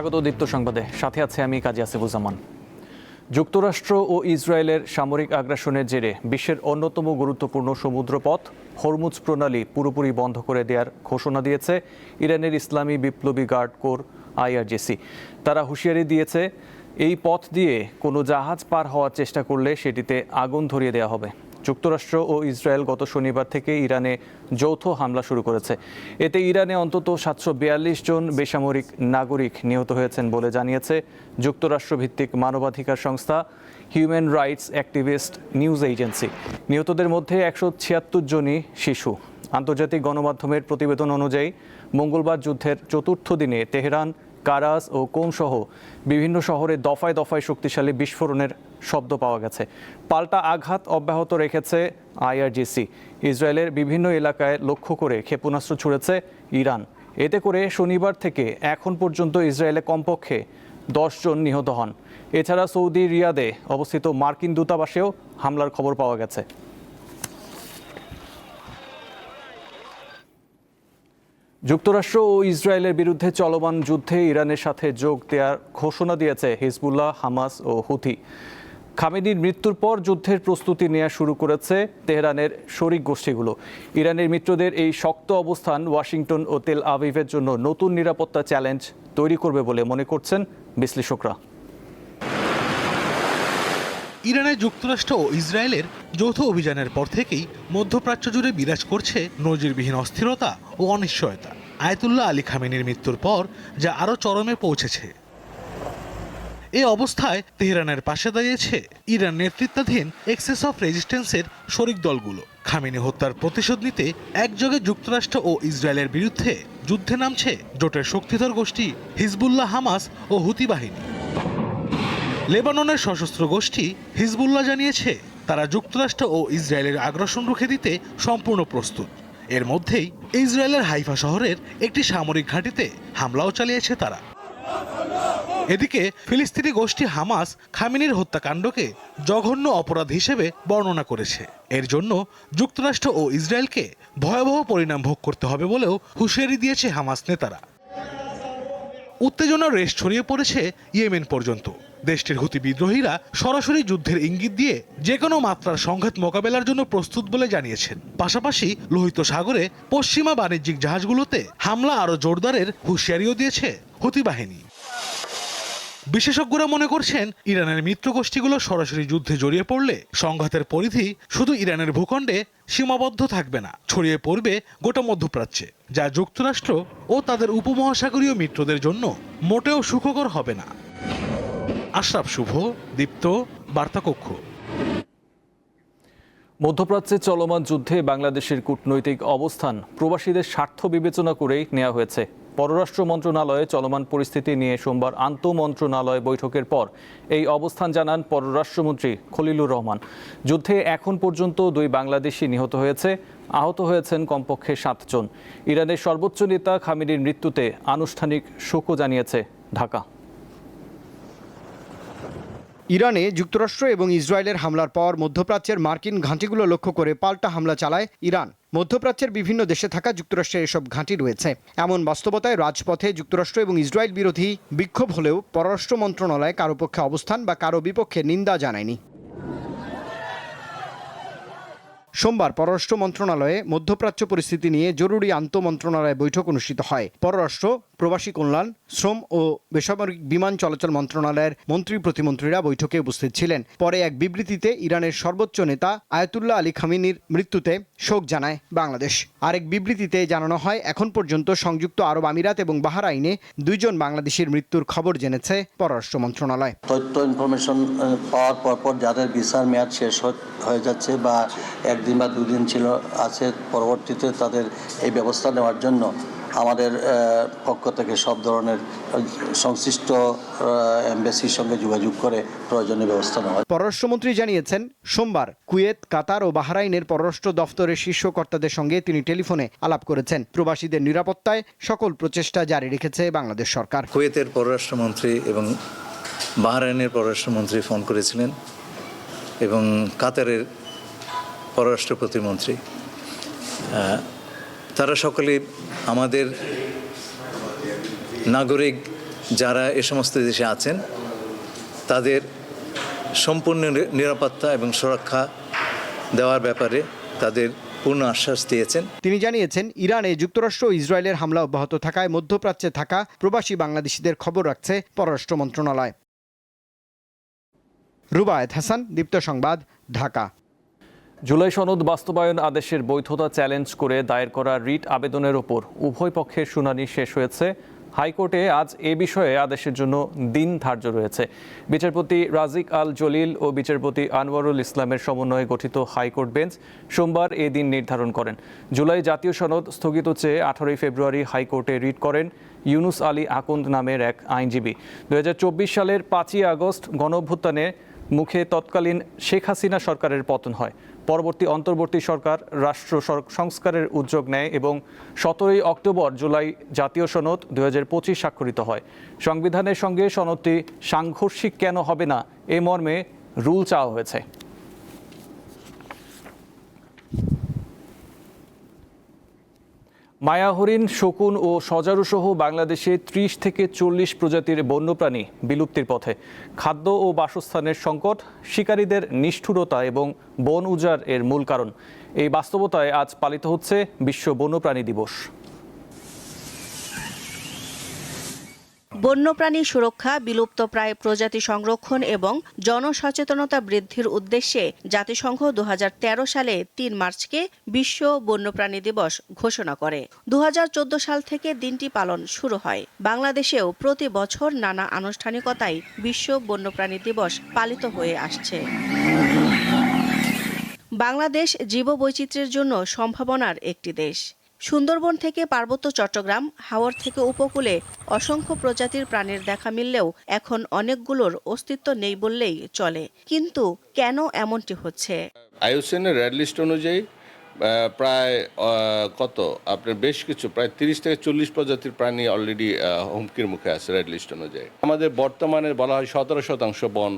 স্বাগত দীপ্ত সংবাদে, সাথে আছে আমি কাজী আসিফুজ্জামান। যুক্তরাষ্ট্র ও ইসরায়েলের সামরিক আগ্রাসনের জেরে বিশ্বের অন্যতম গুরুত্বপূর্ণ সমুদ্রপথ হরমুজ প্রণালী পুরোপুরি বন্ধ করে দেওয়ার ঘোষণা দিয়েছে ইরানের ইসলামী বিপ্লবী গার্ড কোর IRGC। তারা হুঁশিয়ারি দিয়েছে, এই পথ দিয়ে কোনো জাহাজ পার হওয়ার চেষ্টা করলে সেটিতে আগুন ধরিয়ে দেওয়া হবে। যুক্তরাষ্ট্র ও ইসরায়েল গত শনিবার থেকে ইরানে যৌথ হামলা শুরু করেছে। এতে ইরানে অন্তত 742 জন বেসামরিক নাগরিক নিহত হয়েছেন বলে জানিয়েছে যুক্তরাষ্ট্রভিত্তিক মানবাধিকার সংস্থা human rights activist news agency. নিহতদের মধ্যে 176 জনই শিশু। আন্তর্জাতিক গণমাধ্যমের প্রতিবেদন অনুযায়ী মঙ্গলবার যুদ্ধের চতুর্থ দিনে তেহরান, কারাস ও কোম সহ বিভিন্ন শহরে দফায় দফায় শক্তিশালী বিস্ফোরণের শব্দ পাওয়া গেছে। পাল্টা আঘাত অব্যাহত রেখেছে IRGC। ইসরায়েলের বিভিন্ন এলাকায় লক্ষ্য করে ক্ষেপণাস্ত্র ছুড়েছে ইরান। এতে করে শনিবার থেকে এখন পর্যন্ত ইসরায়েলে কমপক্ষে 10 জন নিহত হন। এছাড়া সৌদি রিয়াদে অবস্থিত মার্কিন দূতাবাসেও হামলার খবর পাওয়া গেছে। যুক্তরাষ্ট্র ও ইসরায়েলের বিরুদ্ধে চলমান যুদ্ধে ইরানের সাথে যোগ দেওয়ার ঘোষণা দিয়েছে হিজবুল্লাহ, হামাস ও হুথি। খামেনির মৃত্যুর পর যুদ্ধের প্রস্তুতি নেওয়া শুরু করেছে তেহরানের শরিক গোষ্ঠীগুলো। ইরানের মিত্রদের এই শক্ত অবস্থান ওয়াশিংটন ও তেল আভিভের জন্য নতুন নিরাপত্তা চ্যালেঞ্জ তৈরি করবে বলে মনে করছেন বিশ্লেষকরা। ইরানে যুক্তরাষ্ট্র ও ইসরায়েলের যৌথ অভিযানের পর থেকেই মধ্যপ্রাচ্য জুড়ে বিরাজ করছে নজিরবিহীন অস্থিরতা ও অনিশ্চয়তা। আয়াতুল্লাহ আলী খামেনির মৃত্যুর পর যা আরও চরমে পৌঁছেছে। এ অবস্থায় তেহরানের পাশে দাঁড়িয়েছে ইরান নেতৃত্বাধীন এক্সেস অফ রেজিস্ট্যান্সের শরিক দলগুলো। খামেনি হত্যার প্রতিশোধ নিতে একযোগে যুক্তরাষ্ট্র ও ইসরায়েলের বিরুদ্ধে যুদ্ধে নামছে জোটের শক্তিধর গোষ্ঠী হিজবুল্লাহ, হামাস ও হুতি বাহিনী। লেবাননের সশস্ত্র গোষ্ঠী হিজবুল্লাহ জানিয়েছে তারা যুক্তরাষ্ট্র ও ইসরায়েলের আগ্রাসন রুখে দিতে সম্পূর্ণ প্রস্তুত। এর মধ্যেই ইসরায়েলের হাইফা শহরের একটি সামরিক ঘাঁটিতে হামলাও চালিয়েছে তারা। এদিকে ফিলিস্তিনি গোষ্ঠী হামাস খামেনির হত্যাকাণ্ডকে জঘন্য অপরাধ হিসেবে বর্ণনা করেছে। এর জন্য যুক্তরাষ্ট্র ও ইসরায়েলকে ভয়াবহ পরিণাম ভোগ করতে হবে বলেও হুঁশিয়ারি দিয়েছে হামাস নেতারা। উত্তেজনার রেশ ছড়িয়ে পড়েছে ইয়েমেন পর্যন্ত। দেশটির হুতি বিদ্রোহীরা সরাসরি যুদ্ধের ইঙ্গিত দিয়ে যে কোনো মাত্রার সংঘাত মোকাবেলার জন্য প্রস্তুত বলে জানিয়েছেন। পাশাপাশি লোহিত সাগরে পশ্চিমা বাণিজ্যিক জাহাজগুলোতে হামলা আরও জোরদারের হুঁশিয়ারিও দিয়েছে হুতি বাহিনী। বিশেষজ্ঞরা মনে করছেন ইরানের মিত্র গোষ্ঠীগুলো সরাসরি যুদ্ধে জড়িয়ে পড়লে সংঘাতের পরিধি শুধু ইরানের ভূখণ্ডে সীমাবদ্ধ থাকবে না, ছড়িয়ে পড়বে গোটা মধ্যপ্রাচ্যে, যা যুক্তরাষ্ট্র ও তাদের উপমহাসাগরীয় মিত্রদের জন্য মোটেও সুখকর হবে না। আশরাফ শুভ, দীপ্ত, বার্তাকক্ষ। মধ্যপ্রাচ্যে চলমান যুদ্ধে বাংলাদেশের কূটনৈতিক অবস্থান প্রবাসীদের স্বার্থ বিবেচনা করেই নেওয়া হয়েছে। পররাষ্ট্র মন্ত্রণালয়ে চলমান পরিস্থিতি নিয়ে সোমবার আন্তঃমন্ত্রণালয় বৈঠকের পর এই অবস্থান জানান পররাষ্ট্রমন্ত্রী খলিলুর রহমান। যুদ্ধে এখন পর্যন্ত 2 বাংলাদেশি নিহত হয়েছে, আহত হয়েছেন কমপক্ষে 7 জন। ইরানের সর্বোচ্চ নেতা খামেনির মৃত্যুতে আনুষ্ঠানিক শোকও জানিয়েছে ঢাকা। ইরানে যুক্তরাষ্ট্র এবং ইসরায়েলের হামলার পর মধ্যপ্রাচ্যের মার্কিন ঘাঁটিগুলো লক্ষ্য করে পাল্টা হামলা চালায় ইরান। মধ্যপ্রাচ্যের বিভিন্ন দেশে থাকা যুক্তরাষ্ট্রের এসব ঘাঁটি রয়েছে। এমন বাস্তবতায় রাজপথে যুক্তরাষ্ট্র এবং ইসরায়েল বিরোধী বিক্ষোভ হলেও পররাষ্ট্র মন্ত্রণালয় কারো পক্ষে অবস্থান বা কারো বিপক্ষে নিন্দা জানায়নি। সোমবার পররাষ্ট্র মন্ত্রণালয়ে মধ্যপ্রাচ্য পরিস্থিতি নিয়ে জরুরি আন্তঃমন্ত্রণালয় বৈঠক অনুষ্ঠিত হয়। পররাষ্ট্র, প্রবাসী কল্যাণ, শ্রম ও বেসামরিক বিমান চলাচল মন্ত্রণালয়ের মন্ত্রী প্রতিমন্ত্রীরা বৈঠকে উপস্থিত ছিলেন। পরে এক বিবৃতিতে ইরানের সর্বোচ্চ নেতা আয়াতুল্লাহ আলী খামেনির মৃত্যুতে শোক জানায় বাংলাদেশ। আরেক বিবৃতিতে জানানো হয়, এখন পর্যন্ত সংযুক্ত আরব আমিরাত এবং বাহরাইনে 2 জন বাংলাদেশির মৃত্যুর খবর জেনেছে পররাষ্ট্র মন্ত্রণালয়। তথ্য ইনফরমেশন পাওয়ার পরপর যাদের ভিসার মেয়াদ শেষ হয়ে যাচ্ছে বা 1 দিন বা 2 দিন আছে, পরবর্তীতে তাদের এই ব্যবস্থা নেওয়ার জন্য আমাদের পক্ষ থেকে সব ধরনের সংশ্লিষ্ট এমবাসির সঙ্গে যোগাযোগ করে প্রয়োজনীয় ব্যবস্থা নেওয়া। পররাষ্ট্রমন্ত্রী জানিয়েছেন, সোমবার কুয়েত, কাতার ও বাহরাইনের পররাষ্ট্র দফতরের শীর্ষ কর্তাদের সঙ্গে তিনি টেলিফোনে আলাপ করেছেন। প্রবাসীদের নিরাপত্তায় সকল প্রচেষ্টা জারি রেখেছে বাংলাদেশ সরকার। কুয়েতের পররাষ্ট্রমন্ত্রী এবং বাহরাইনের পররাষ্ট্রমন্ত্রী ফোন করেছিলেন এবং কাতারের পররাষ্ট্র প্রতিমন্ত্রী, তারা সকলে আমাদের নাগরিক যারা এ সমস্ত দেশে আছেন তাদের সম্পূর্ণ নিরাপত্তা এবং সুরক্ষা দেওয়ার ব্যাপারে তাদের পূর্ণ আশ্বাস দিয়েছেন। তিনি জানিয়েছেন, ইরানে যুক্তরাষ্ট্র ও ইসরায়েলের হামলা অব্যাহত থাকায় মধ্যপ্রাচ্যে থাকা প্রবাসী বাংলাদেশিদের খবর রাখছে পররাষ্ট্র মন্ত্রণালয়। রুবায়েত হাসান, দীপ্ত সংবাদ, ঢাকা। জুলাই সনদ বাস্তবায়ন আদেশের বৈধতা চ্যালেঞ্জ করে দায়ের করা রিট আবেদনের ওপর উভয় পক্ষের শুনানি শেষ হয়েছে। হাইকোর্টে আজ এ বিষয়ে আদেশের জন্য দিন ধার্য রয়েছে। বিচারপতি রাজিক আল জলিল ও বিচারপতি আনোয়ারুল ইসলামের সমন্বয়ে গঠিত হাইকোর্ট বেঞ্চ সোমবার এ দিন নির্ধারণ করেন। জুলাই জাতীয় সনদ স্থগিত চেয়ে 18 ফেব্রুয়ারি হাইকোর্টে রিট করেন ইউনুস আলী আকন্দ নামের এক আইনজীবী। 2024 সালের 5ই আগস্ট গণঅভ্যুত্থানে মুখে তৎকালীন শেখ হাসিনা সরকারের পতন হয়। পরবর্তী অন্তর্বর্তী সরকার রাষ্ট্র সংস্কারের উদ্যোগ নেয় এবং 17 অক্টোবর জুলাই জাতীয় সনদ 2025 স্বাক্ষরিত হয়। সংবিধানের সঙ্গে সনদটি সাংঘর্ষিক কেন হবে না এ মর্মে রুল চাওয়া হয়েছে। মায়াহরিণ, শকুন ও সজারুসহ বাংলাদেশে 30 থেকে 40 প্রজাতির বন্যপ্রাণী বিলুপ্তির পথে। খাদ্য ও বাসস্থানের সংকট, শিকারীদের নিষ্ঠুরতা এবং বন উজাড় এর মূল কারণ। এই বাস্তবতায় আজ পালিত হচ্ছে বিশ্ব বন্যপ্রাণী দিবস। বন্যপ্রাণী সুরক্ষা, বিলুপ্তপ্রায় প্রজাতি সংরক্ষণ এবং জনসচেতনতা বৃদ্ধির উদ্দেশ্যে জাতিসংঘ 2013 সালে 3 মার্চকে বিশ্ব বন্যপ্রাণী দিবস ঘোষণা করে। 2014 সাল থেকে দিনটি পালন শুরু হয়। বাংলাদেশেও প্রতি বছর নানা আনুষ্ঠানিকতায় বিশ্ব বন্যপ্রাণী দিবস পালিত হয়ে আসছে। বাংলাদেশ জীববৈচিত্র্যের জন্য সম্ভাবনার একটি দেশ। সুন্দরবন থেকে পার্বত্য চট্টগ্রাম, হাওর থেকে উপকূলে অসংখ্য প্রজাতির প্রাণীর দেখা মিললেও এখন অনেকগুলোর অস্তিত্ব নেই বললেই চলে। কিন্তু কেন এমনটি হচ্ছে? আইউসিএনের রেড লিস্ট অনুযায়ী প্রায় আপনার বেশ কিছু প্রায় 30 থেকে 40 প্রজাতির প্রাণী অলরেডি হুমকির মুখে আছে রেড লিস্ট অনুযায়ী। আমাদের বর্তমানে বলা হয় 17% বন,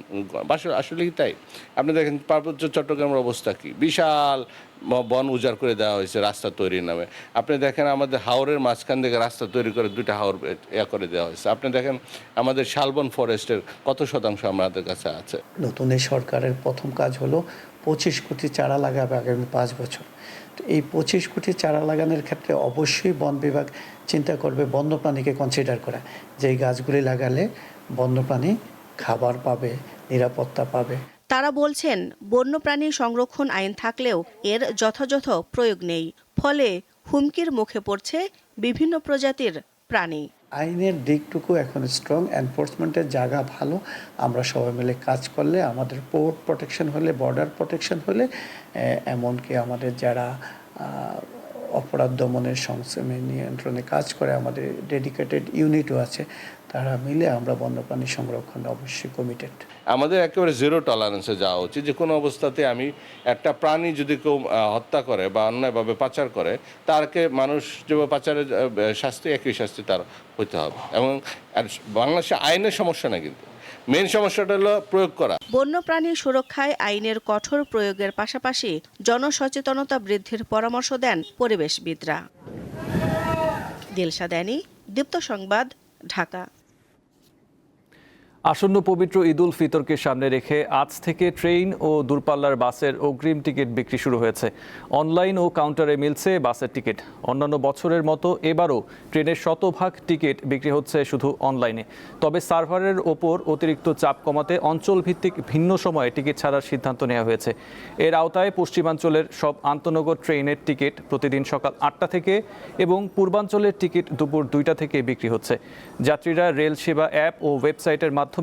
আসলে কি তাই? আপনি দেখেন পার্বত্য চট্টগ্রামের অবস্থা কি, বিশাল বন উজাড় করে দেওয়া হয়েছে রাস্তা তৈরির নামে। আপনি দেখেন আমাদের হাওরের মাঝখান থেকে রাস্তা তৈরি করে 2টা হাওর করে দেওয়া হয়েছে। আপনি দেখেন আমাদের শালবন ফরেস্টের কত শতাংশ আমাদের কাছে আছে। নতুন এই সরকারের প্রথম কাজ হলো 25 কোটি চারা লাগাবে আগামী 5 বছর। তো এই 25 কোটি চারা লাগানোর ক্ষেত্রে অবশ্যই বন বিভাগ চিন্তা করবে বন্যপ্রাণীকে কনসিডার করা, যে এই গাছগুলি লাগালে বন্যপ্রাণী খাবার পাবে, নিরাপত্তা পাবে। তারা বলছেন, বন্যপ্রাণী সংরক্ষণ আইন থাকলেও এর যথাযথ প্রয়োগ নেই, ফলে হুমকির মুখে পড়ছে বিভিন্ন প্রজাতির প্রাণী। আইনের দিকটুকু এখন স্ট্রং, এনফোর্সমেন্টের জায়গা ভালো। আমরা সবাই মিলে কাজ করলে, আমাদের পোর্ট প্রোটেকশন হলে, বর্ডার প্রোটেকশন হলে, এমনকি আমাদের যারা অপরাধ দমনের সংগ্রামে নিয়ন্ত্রণে কাজ করে আমাদের ডেডিকেটেড ইউনিটও আছে, তারা মিলে আমরা বন্যপ্রাণী সংরক্ষণে অবশ্যই কমিটেড। আমাদের একেবারে জিরো টলারেন্সে যাওয়া উচিত। যে কোনো অবস্থাতে আমি একটা প্রাণী যদি কেউ হত্যা করে বা অন্যায়ভাবে পাচার করে, তারকে মানুষ যেভাবে পাচারের শাস্তি, একই শাস্তি তার হইতে হবে। এবং বাংলাদেশে আইনের সমস্যা না, কিন্তু মেন সমস্যাটা হলো প্রয়োগ করা। বন্যপ্রাণী সুরক্ষায় আইনের কঠোর প্রয়োগের পাশাপাশি জনসচেতনতা বৃদ্ধির পরামর্শ দেন পরিবেশবিদরা। দিলশা দানি, দীপ্ত সংবাদ, ঢাকা। আসন্ন পবিত্র ঈদ উল ফিতরকে সামনে রেখে আজ থেকে ট্রেন ও দূরপাল্লার বাসের অগ্রিম টিকিট বিক্রি শুরু হয়েছে। অনলাইন ও কাউন্টারে মিলছে বাসের টিকিট। অন্যান্য বছরের মতো এবারও ট্রেনের 100% টিকিট বিক্রি হচ্ছে শুধু অনলাইনে। তবে সার্ভারের ওপর অতিরিক্ত চাপ কমাতে অঞ্চলভিত্তিক ভিন্ন সময়ে টিকিট ছাড়ার সিদ্ধান্ত নেওয়া হয়েছে। এর আওতায় পশ্চিমাঞ্চলের সব আন্তনগর ট্রেনের টিকিট প্রতিদিন সকাল 8টা থেকে এবং পূর্বাঞ্চলের টিকিট দুপুর 2টা থেকে বিক্রি হচ্ছে। যাত্রীরা রেল সেবা অ্যাপ ও ওয়েবসাইটের মাধ্যমে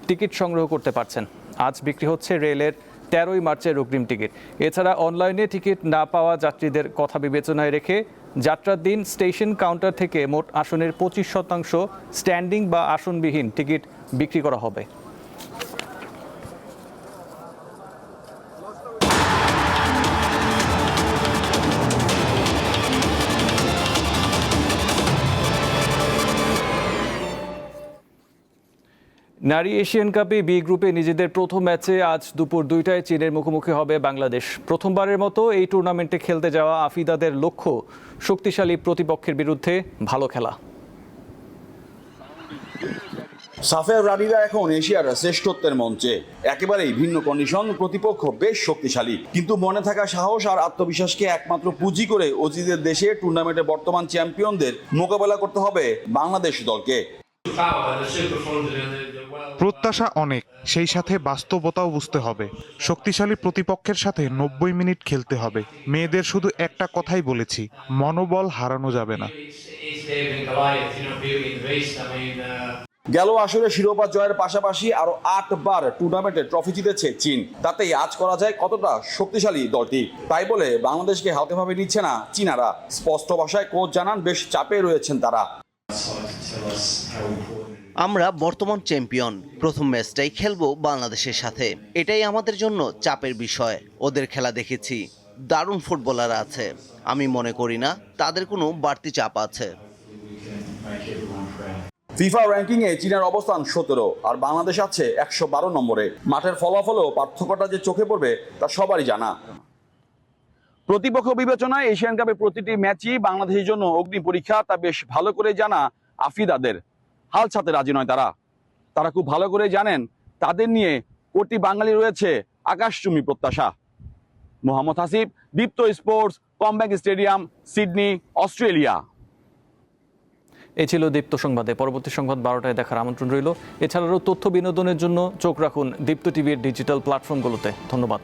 টিকিট সংগ্রহ করতে পারছেন। আজ বিক্রি হচ্ছে রেলের 13 মার্চের অগ্রিম টিকিট। এছাড়া অনলাইনে টিকিট না পাওয়া যাত্রীদের কথা বিবেচনায় রেখে যাত্রার দিন স্টেশন কাউন্টার থেকে মোট আসনের 25% স্ট্যান্ডিং বা আসনবিহীন টিকিট বিক্রি করা হবে। নারী এশিয়ান কাপে বি গ্রুপে নিজেদের প্রথম ম্যাচে আজ দুপুর 2টায় চীনের মুখোমুখি হবে বাংলাদেশ। প্রথমবারের মতো এই টুর্নামেন্টে খেলতে যাওয়া আফিদাদের লক্ষ্য শক্তিশালী প্রতিপক্ষের বিরুদ্ধে ভালো খেলা। সাফের রানীরা এখন এশিয়ার শ্রেষ্ঠত্বের মঞ্চে। একেবারেই ভিন্ন কন্ডিশন, প্রতিপক্ষ বেশ শক্তিশালী, কিন্তু মনে থাকা সাহস আর আত্মবিশ্বাসকে একমাত্র পুঁজি করে অজিদের দেশে টুর্নামেন্টে বর্তমান চ্যাম্পিয়নদের মোকাবেলা করতে হবে বাংলাদেশ দলকে। প্রত্যাশা অনেক, সেই সাথে বাস্তবতাও বুঝতে হবে। শক্তিশালী প্রতিপক্ষের সাথে 90 মিনিট খেলতে হবে। মেয়েদের শুধু একটা কথাই বলেছি, মনোবল হারানো যাবে না। গেল আসরে শিরোপা জয়ের পাশাপাশি আরো 8 বার টুর্নামেন্টে ট্রফি জিতেছে চীন। তাতেই আজ করা যায় কতটা শক্তিশালী দলটি। তাই বলে বাংলাদেশকে হালকাভাবে নিচ্ছে না চীনারা। স্পষ্ট ভাষায় কোচ জানান, বেশ চাপে রয়েছেন তারা। আমরা বর্তমান চ্যাম্পিয়ন, প্রথম ম্যাচটাই খেলবো বাংলাদেশের সাথে। এটাই আমাদের জন্য চাপের বিষয়। ওদের খেলা দেখেছি, দারুণ ফুটবলার আছে। আমি মনে করি না তাদের কোনো বাড়তি চাপ আছে। ফিফা র্যাঙ্কিং এ চীনের অবস্থান 17 আর বাংলাদেশ আছে 112 নম্বরে। মাঠের ফলাফলও পার্থক্যটা যে চোখে পড়বে তা সবারই জানা। প্রতিপক্ষ বিবেচনায় এশিয়ান কাপে প্রতিটি ম্যাচই বাংলাদেশের জন্য অগ্নি পরীক্ষা, তা বেশ ভালো করে জানা আফিদাদের। হাল ছাড়তে রাজি নয় তারা খুব ভালো করে জানেন তাদের নিয়ে কোটি বাঙালি রয়েছে আকাশচুম্বী প্রত্যাশা। Mohammad Hasib, Deepto sports, comeback stadium, Sydney, Australia. এই ছিল দীপ্ত সংবাদে। পরবর্তী সংবাদ 12টায় দেখার আমন্ত্রণ রইল। এছাড়াও তথ্য বিনোদনের জন্য চোখ রাখুন দীপ্ত টিভির ডিজিটাল প্ল্যাটফর্মগুলোতে। ধন্যবাদ।